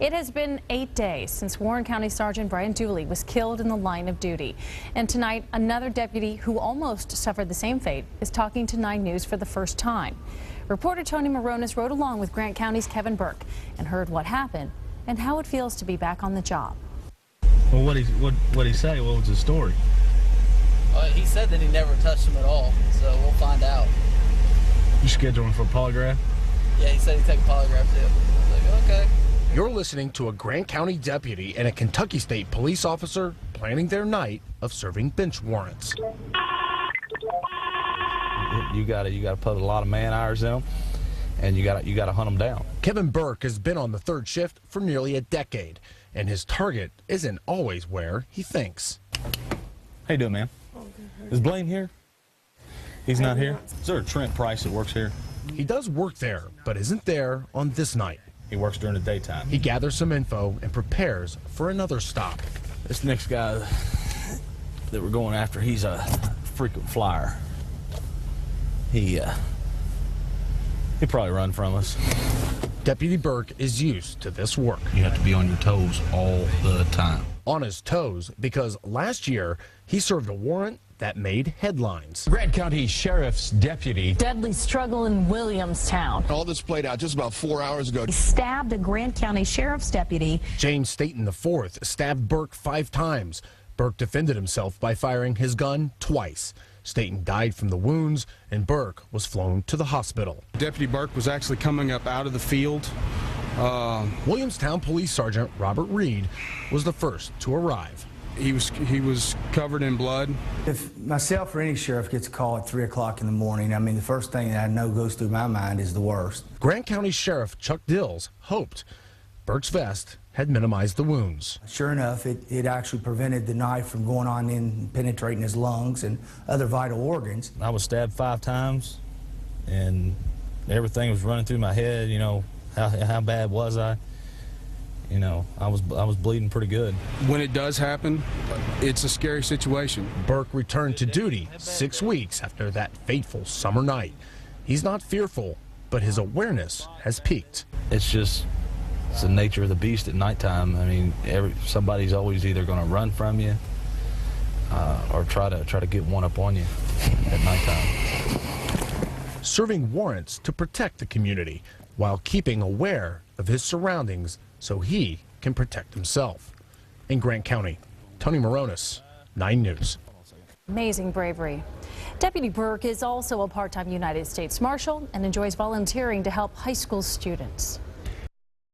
It has been 8 days since Warren County Sergeant Brian Dooley was killed in the line of duty. And tonight, another deputy who almost suffered the same fate is talking to 9 News for the first time. Reporter Tony Moronis rode along with Grant County's Kevin Burke and heard what happened and how it feels to be back on the job. Well, what'd he say? What was his story? He said that he never touched him at all, so we'll find out. You scheduled him for a polygraph? Yeah, he said he'd take a polygraph too. I was like, okay. You're listening to a Grant County deputy and a Kentucky State police officer planning their night of serving bench warrants. You gotta put a lot of man hours in them, and you gotta hunt them down. Kevin Burke has been on the third shift for nearly a decade, and his target isn't always where he thinks. How you doing, man? Is Blaine here? He's not here? Is there a Trent Price that works here? He does work there, but isn't there on this night. He works during the daytime. He gathers some info and prepares for another stop. This next guy that we're going after, he's a frequent flyer. He'll probably run from us. Deputy Burke is used to this work. You have to be on your toes all the time. On his toes because last year he served a warrant that made headlines. Grant County Sheriff's deputy. Deadly struggle in Williamstown. All this played out just about 4 hours ago. He stabbed a Grant County Sheriff's deputy. James Staten IV stabbed Burke 5 times. Burke defended himself by firing his gun twice. Staten died from the wounds, and Burke was flown to the hospital. Deputy Burke was actually coming up out of the field. Williamstown Police Sergeant Robert Reed was the first to arrive. He was covered in blood. If myself or any sheriff gets a call at 3 o'clock in the morning, I mean, the first thing that I know goes through my mind is the worst. Grant County Sheriff Chuck Dills hoped Burke's vest had minimized the wounds. Sure enough, it actually prevented the knife from going on in and penetrating his lungs and other vital organs. I was stabbed 5 times, and everything was running through my head. You know, how bad was I? You know, I was bleeding pretty good. When it does happen, it's a scary situation. Burke returned to duty 6 weeks after that fateful summer night. He's not fearful, but his awareness has peaked. It's the nature of the beast at nighttime. I mean, somebody's always either going to run from you or try to get one up on you at nighttime. Serving warrants to protect the community while keeping aware of his surroundings so he can protect himself. In Grant County, Tony Moronis, 9 News. Amazing bravery. Deputy Burke is also a part-time United States Marshal and enjoys volunteering to help high school students.